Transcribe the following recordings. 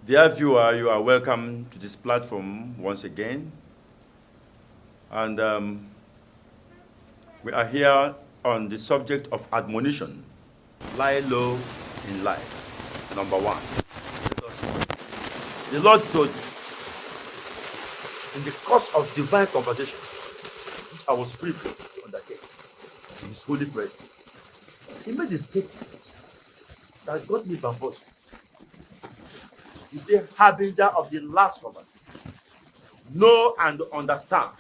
Dear viewer, you are welcome to this platform once again. And we are here on the subject of admonition. Lie low in life. Number one. The Lord told me in the course of divine conversation, which I was privileged to undertake in His holy presence, He made a statement that got me bamboozled. He said, harbinger of the last covenant, know and understand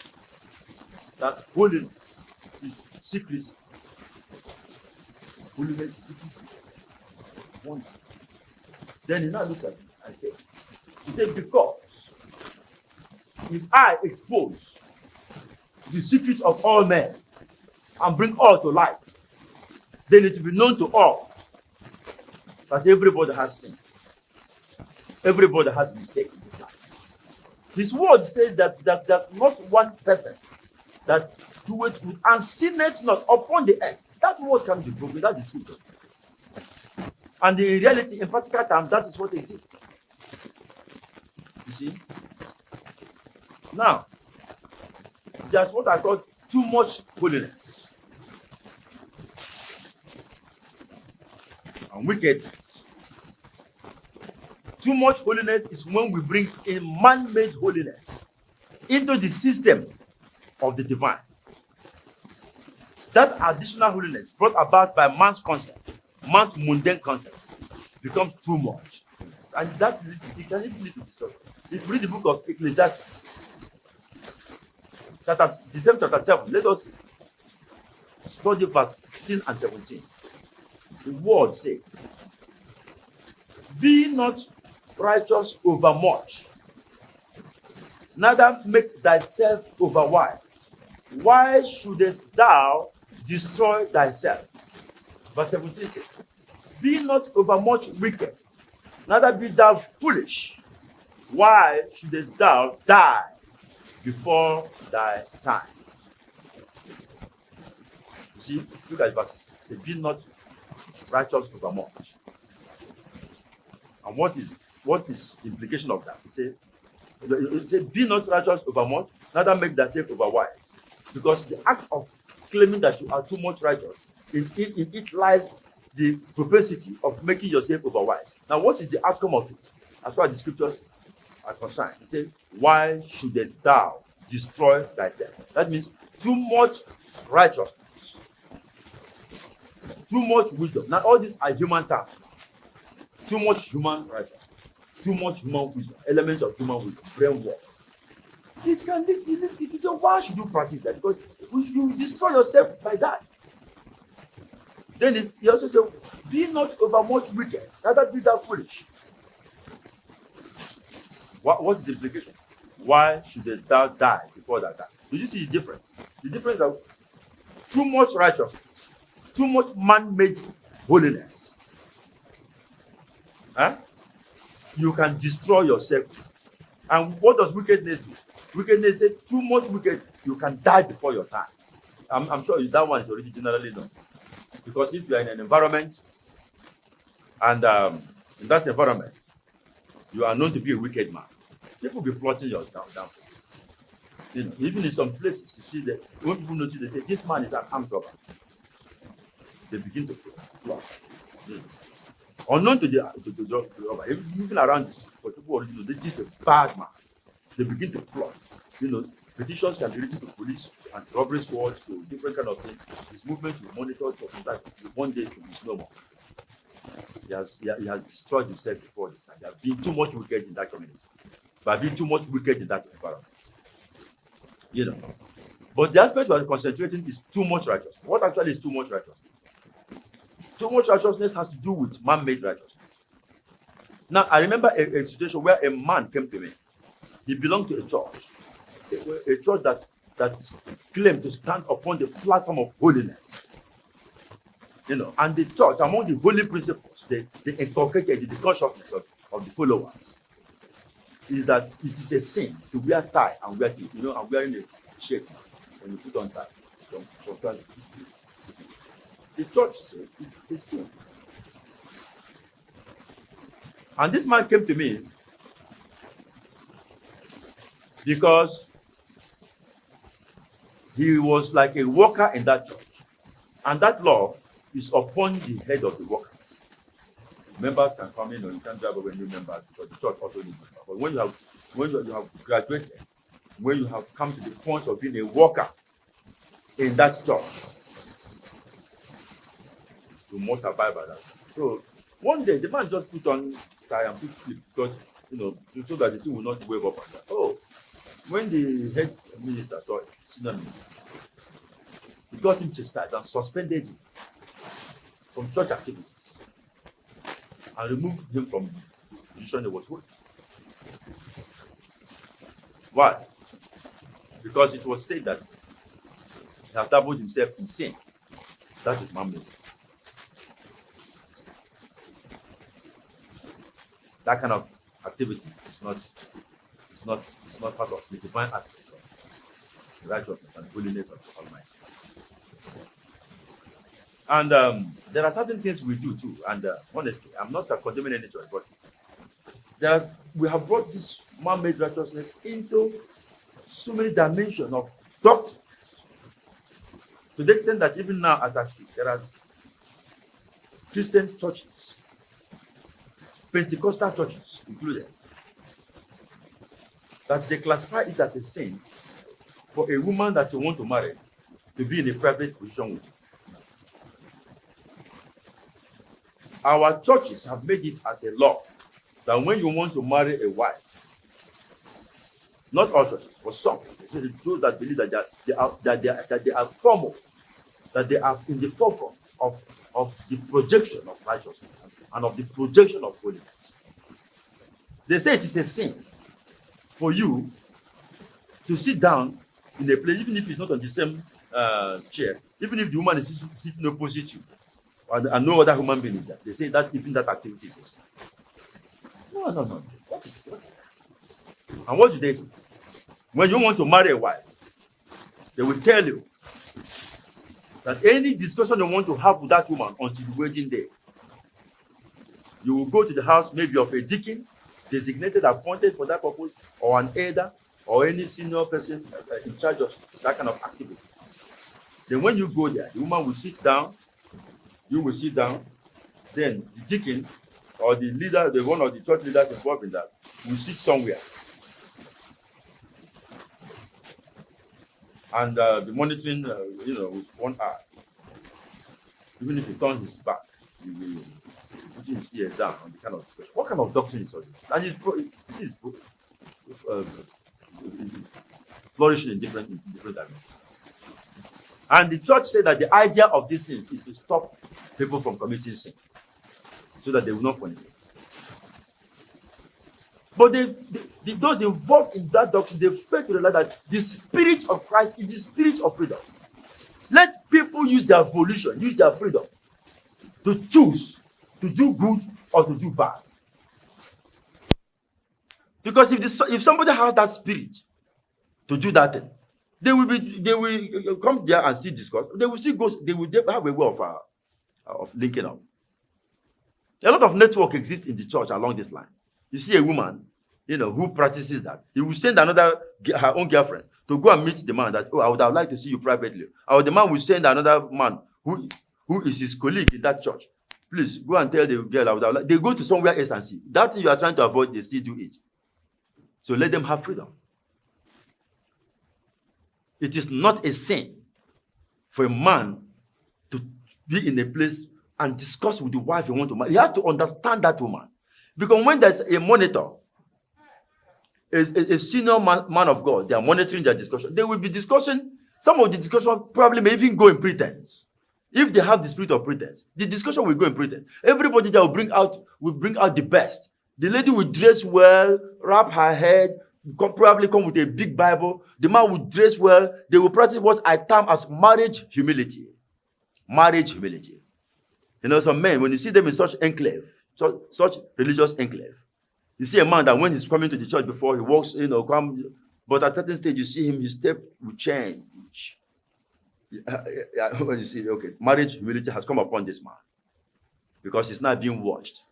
that holiness is secrecy. Holiness is secrecy. Wonder. Then he now looked at me and said, he said, because if I expose the secret of all men and bring all to light, then it will be known to all that everybody has sinned. Everybody has mistake in this life. His word says that there's not one person that doeth good and sinneth not upon the earth. That word can be broken. That is scripture. And in reality, in practical terms, that is what exists. You see? Now, there's what I call too much holiness and wickedness. Too much holiness is when we bring a man-made holiness into the system of the divine. That additional holiness brought about by man's concept, man's mundane concept, becomes too much. And that it can even lead to destruction. If you read the book of Ecclesiastes, the same chapter 7, let us study verse 16 and 17. The word says, be not righteous overmuch, neither make thyself overwise. Why shouldest thou destroy thyself? Verse 17 says, be not overmuch wicked, neither be thou foolish. Why shouldest thou die before thy time? You see, look at verse 16. It says, be not righteous overmuch. And what is the implication of that? It says, be not righteous overmuch, neither make thyself overwise. Because the act of claiming that you are too much righteous, in it lies the propensity of making yourself overwise. Now, what is the outcome of it? As far as the scriptures are concerned, it says, why shouldest thou destroy thyself? That means too much righteousness, too much wisdom. Now, all these are human terms. Too much human righteousness, too much human wisdom, elements of human wisdom, brain work. It can lead. So why should you practice that? Because you destroy yourself by that. Then he also said, be not overmuch wicked, neither be thou foolish. What is the implication? Why should thou die before that time? Did you see the difference? The difference is too much righteousness, too much man-made holiness. You can destroy yourself. And what does wickedness do? Wickedness says too much wicked, you can die before your time. I'm sure that one is already generally known. Because if you are in an environment and in that environment you are known to be a wicked man, people will be plotting your downfall. You know, even in some places you see that when people notice, they say this man is an armed robber. They begin to plot. You know. Unknown to the robber, even around the street, for people already know this is a bad man. They begin to plot. You know, petitions can be written to police and robbery squads to different kind of things. His movement will monitor for some time. One day to be no more. He has destroyed himself before this time. There has been too much wicked in that community. But been too much wicked in that environment. You know. But the aspect we are concentrating is too much righteousness. What actually is too much righteousness? Too much righteousness has to do with man-made righteousness. Now, I remember a situation where a man came to me. He belonged to a church that claimed to stand upon the platform of holiness. You know, and the church, among the holy principles they inculcated the consciousness of the followers is that it is a sin to wear tie and wear it. You know, I'm wearing a shirt when you put on tie. The church said it is a sin. And this man came to me Because he was like a worker in that church. And that law is upon the head of the worker. Members can come in, or you can't drive away new members because the church also needs members. But when you have graduated, when you have come to the point of being a worker in that church, you must abide by that. So one day the man just put on tie and put slip because so that the thing will not wave up and down. Oh, when the head minister saw it, senior minister, he got him chastised and suspended him from church activity and removed him from the position he was holding. Why? Because it was said that he has dabbled himself in sin. That is man-made. That kind of activity is not part of the divine aspect of the righteousness and holiness of the Almighty. And there are certain things we do too. And honestly, I'm not condemning any choice, but we have brought this man-made righteousness into so many dimensions of doctrines, to the extent that even now, as I speak, there are Christian churches, Pentecostal churches included, that they classify it as a sin for a woman that you want to marry to be in a private position with you. Our churches have made it as a law that when you want to marry a wife, not all churches, for some, especially those that believe that they are foremost, that they are in the forefront of the projection of righteousness and of the projection of holiness. They say it is a sin for you to sit down in a place, even if it's not on the same chair, even if the woman is sitting opposite you, and no other human being is there. They say that even that activity is a sin. No. What is that? And what do they do? When you want to marry a wife, they will tell you that any discussion you want to have with that woman until the wedding day, you will go to the house maybe of a deacon, designated, appointed for that purpose, or an elder, or any senior person in charge of that kind of activity. Then when you go there, the woman will sit down, you will sit down, then the deacon or the leader, the one of the church leaders involved in that, will sit somewhere and be monitoring, with one eye. Even if he turns his back, he will put his ears down on the kind of discussion. What kind of doctrine is all this? And it is flourishing in different dimensions. And the church said that the idea of this thing is to stop people from committing sin, so that they will not fornicate. But those involved in that doctrine, they fail to realize that the Spirit of Christ is the Spirit of freedom. Let people use their volition, use their freedom to choose to do good or to do bad. Because if somebody has that spirit to do that thing, they will come there and still discuss. They will still go. They will have a way of linking up. A lot of network exists in the church along this line. You see a woman, who practices that. He will send her own girlfriend to go and meet the man that, I would have liked to see you privately. Or the man will send another man who is his colleague in that church. Please go and tell the girl I would have liked. They go to somewhere else and see. That thing you are trying to avoid, they still do it. So let them have freedom. It is not a sin for a man to be in a place and discuss with the wife he wants to marry. He has to understand that woman. Because when there's a monitor, a senior man of God, they are monitoring their discussion. They will be discussing, some of the discussion probably may even go in pretense. If they have the spirit of pretense, the discussion will go in pretense. Everybody that will bring out the best. The lady will dress well, wrap her head, probably come with a big Bible. The man will dress well. They will practice what I term as marriage humility. Marriage humility. Some men, when you see them in such enclave, such religious enclave, you see a man that when he's coming to the church before he walks, but at a certain stage you see him, his step will change. When you see, okay, marriage humility has come upon this man because he's not being watched.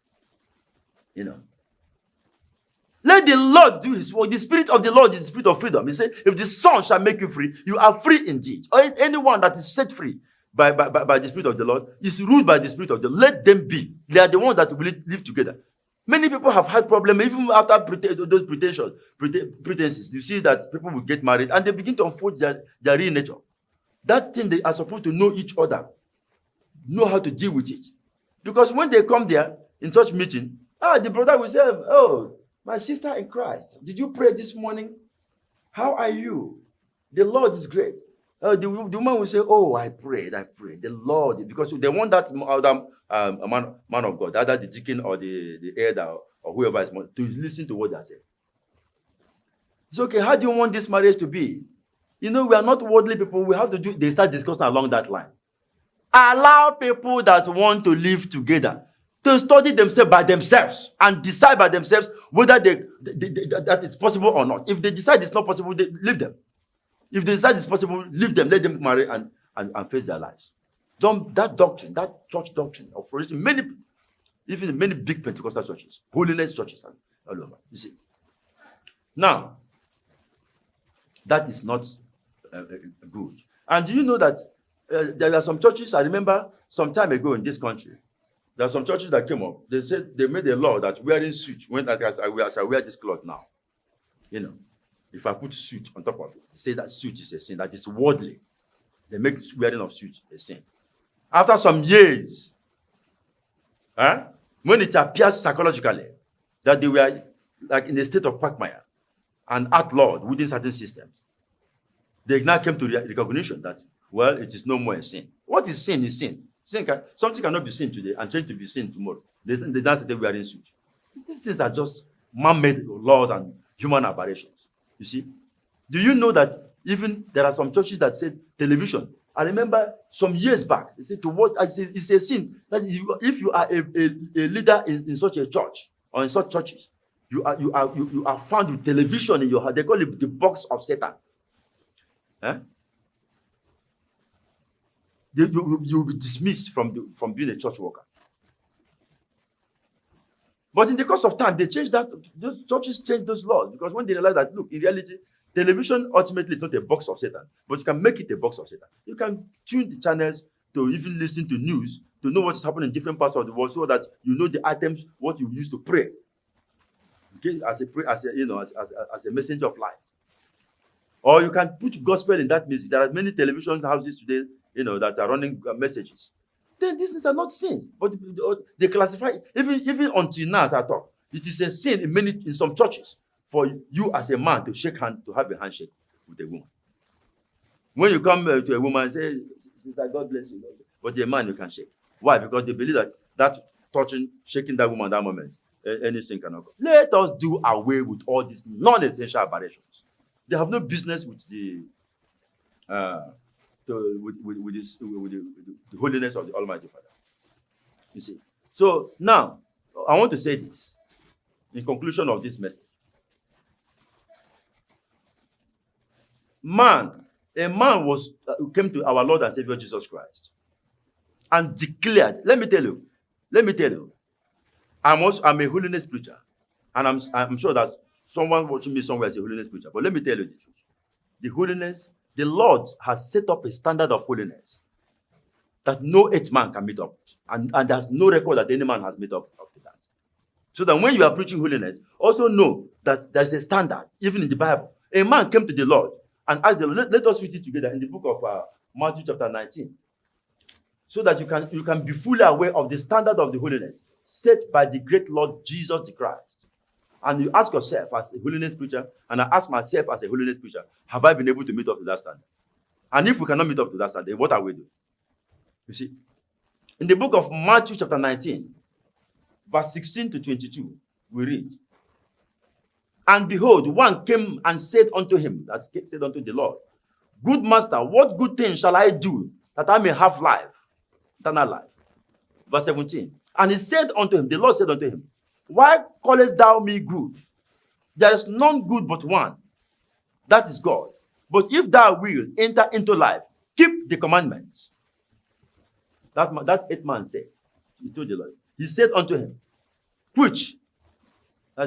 Let Let the Lord do his work. The Spirit of the Lord is the Spirit of freedom. He said, if the Son shall make you free, you are free indeed. Or anyone that is set free by the Spirit of the Lord is ruled by the Spirit of the Lord. Let them be. They are the ones that will live together. Many people have had problems even after those pretenses. You see that people will get married and they begin to unfold their real nature. That thing, they are supposed to know each other, know how to deal with it. Because when they come there in such meeting, the brother will say, oh, my sister in Christ, did you pray this morning? How are you? The Lord is great. The woman will say, oh, I prayed. The Lord, because they want that other man of God, either the deacon or the elder or whoever is to listen to what they say. It's okay. How do you want this marriage to be? We are not worldly people. We have to they start discussing along that line. Allow people that want to live together to study themselves by themselves and decide by themselves whether that it's possible or not. If they decide it's not possible, they leave them. If they decide it's possible, leave them. Let them marry and face their lives. That doctrine, that church doctrine of even in many big Pentecostal churches, holiness churches, and all over. You see. Now, that is not good. And do you know that there are some churches, I remember some time ago in this country, there are some churches that came up. They said they made a law that wearing suit, as I wear this cloth now, if I put suit on top of it, they say that suit is a sin, that is worldly. They make wearing of suit a sin. After some years, when it appears psychologically that they were like in a state of quagmire and outlawed within certain systems, they now came to recognition that, well, it is no more a sin. What is sin is sin. Something cannot be sin today and change to be sin tomorrow. They don't say they were in suit. These things are just man-made laws and human aberrations. You see? Do you know that even there are some churches that said television? I remember some years back, they said it's a sin that if you are a leader in such a church or in such churches, you are found with television in your house. They call it the box of Satan. You will be dismissed from being a church worker. But in the course of time, they changed that. Those churches changed those laws because when they realized that, look, in reality, television ultimately is not a box of Satan, but you can make it a box of Satan. You can tune the channels to even listen to news, to know what's happening in different parts of the world, so that you know the items what you use to pray. Okay, as a messenger of light. Or you can put gospel in that music. There are many television houses today, that are running messages. Then these things are not sins, but they classify even until now as I talk. It is a sin in some churches for you as a man to shake hand, to have a handshake with a woman. When you come to a woman and say, "Sister, God bless you," but a man you can shake. Why? Because they believe that touching, shaking that woman at that moment, any sin cannot go. Let us do away with all these non-essential aberrations. They have no business with the holiness of the Almighty Father. You see. So now, I want to say this in conclusion of this message. A man came to our Lord and Savior Jesus Christ and declared. Let me tell you. I'm a holiness preacher, and I'm sure that someone watching me somewhere is a holiness preacher. But let me tell you the truth. The Lord has set up a standard of holiness that no 8 man can meet up, and there's no record that any man has made up to that. So that when you are preaching holiness, also know that there's a standard, even in the Bible. A man came to the Lord and asked the Lord, let us read it together in the book of Matthew chapter 19, so that you can be fully aware of the standard of the holiness set by the great Lord Jesus the Christ. And you ask yourself as a holiness preacher, and I ask myself as a holiness preacher, have I been able to meet up to that standard? And if we cannot meet up to that standard, what are we doing? You see, in the book of Matthew chapter 19, verse 16 to 22, we read, "And behold, one came and said unto him," that said unto the Lord, "Good master, what good thing shall I do that I may have life, eternal life?" Verse 17, "And he said unto him," the Lord said unto him, "Why callest thou me good? There is none good but one, that is God. But if thou wilt enter into life, keep the commandments." That 8 man said, he told the Lord. He said unto him, "Which?"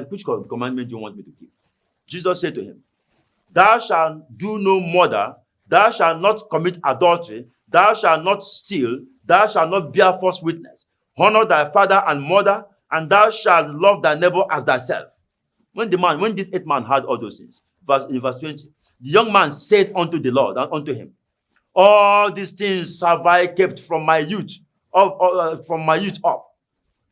Which commandment do you want me to keep? Jesus said to him, thou shalt do no murder, thou shalt not commit adultery, thou shalt not steal, thou shalt not bear false witness. Honor thy father and mother, and thou shalt love thy neighbor as thyself. When this 8th man had all those things, in verse 20, the young man said unto the Lord and unto him, all these things have I kept from my youth, up.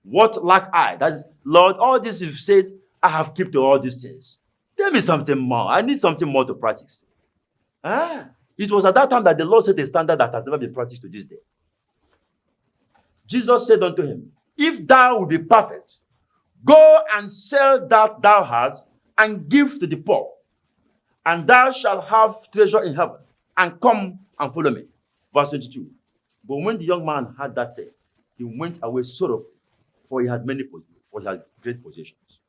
What lack I? That is, Lord, all this you've said, I have kept all these things. Tell me something more. I need something more to practice. It was at that time that the Lord set a standard that has never been practiced to this day. Jesus said unto him, if thou will be perfect, go and sell that thou hast, and give to the poor, and thou shalt have treasure in heaven, and come and follow me. Verse 22. But when the young man had that said, he went away sorrowful, for he had great possessions.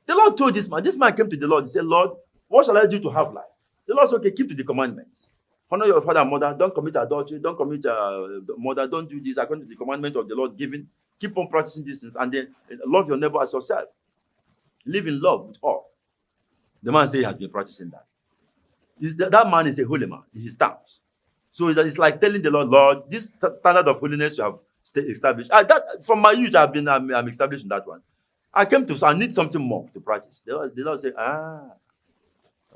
The Lord told this man came to the Lord, he said, Lord, what shall I do to have life? The Lord said, okay, keep to the commandments. Honor your father and mother, don't commit adultery, don't commit murder, don't do this according to the commandment of the Lord given. Keep on practicing these things, and then love your neighbor as yourself. Live in love with all. The man said he has been practicing that. That man is a holy man in his terms. So it's like telling the Lord, Lord, this standard of holiness you have established. From my youth, I'm established in that one. I came to, so I need something more to practice. The Lord said,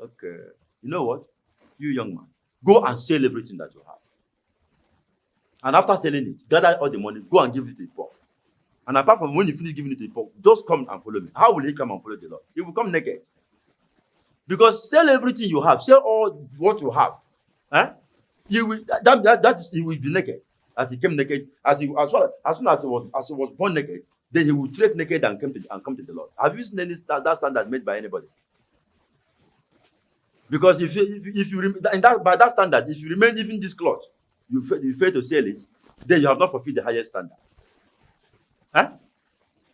okay. You know what? You young man, go and sell everything that you have. And after selling it, gather all the money, go and give it to the poor. And apart from when you finish giving it to the poor, just come and follow me. How will he come and follow the Lord? He will come naked. Because sell everything you have, sell all what you have. He will be naked. As he came naked, as soon as he was born naked, then he will trek naked and come to the Lord. Have you seen any that standard made by anybody? Because if you by that standard, if you remain even this cloth, you fail to sell it, then you have not fulfilled the highest standard.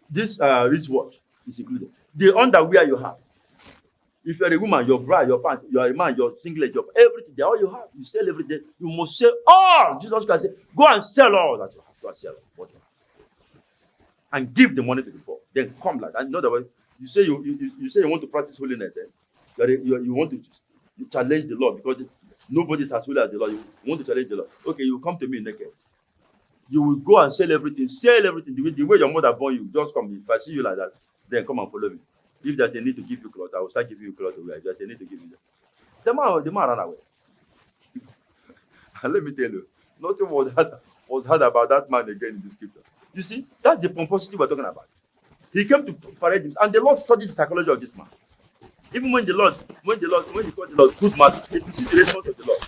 This wristwatch is included. The underwear you have. If you're a woman, your bra, your pants, you are a man, your singlet, your everything, they're all you have. You sell everything. You must sell all. Jesus Christ said, go and sell all that you have. Go and sell what you have. And give the money to the poor. Then come like that. In other words, you say you want to practice holiness. You want to challenge the Lord because nobody is as holy as the Lord. You want to challenge the Lord. Okay, you come to me naked. You will go and sell everything. The way your mother born you, just come. If I see you like that, then come and follow me. If there's a need to give you clothes, I will start giving you clothes to wear. If there's a need to give you the man ran away. And let me tell you, nothing was heard about that man again in the scripture. You see, that's the pomposity we're talking about. He came to parade himself, and the Lord studied the psychology of this man. Even when he called the Lord good master, if you see the response of the Lord,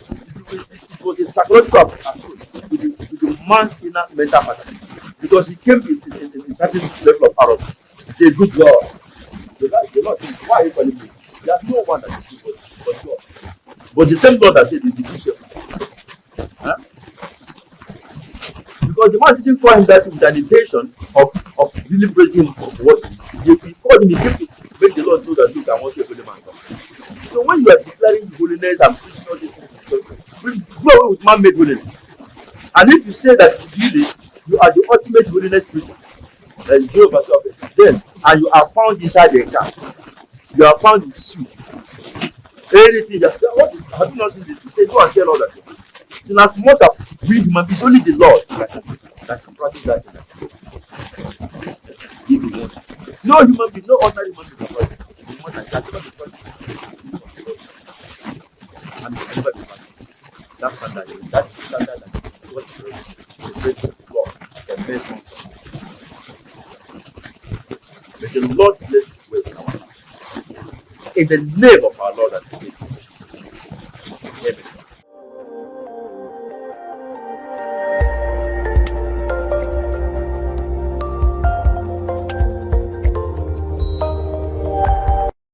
it was a psychological approach with the man's inner mental pattern. Because he came in certain level of arrogance. He said, good Lord. The Lord said, why are you calling me? There's no one that is good but God. But the same God that said, did you share? Because the man didn't call him that with an intention of really praising him for what he called him. He came to make the Lord know that, look, I want you to holy man. So when you are declaring holiness and preaching all these things, we go away with man-made holiness. And if you say that you are the ultimate holiness preacher, then Jehovah then, and you are found inside the camp, you are found in suit. Anything have you not seen this? He said, go and sell all that. So as much as we human beings, only the Lord that can practice that. If you want. No human being, no ordinary human being can practice. Human that can never be practiced. And it can never be practiced. That's standard. That's the standard that God is ready to break the law and make May the Lord bless His ways in our lives. In the name of our Lord and Savior.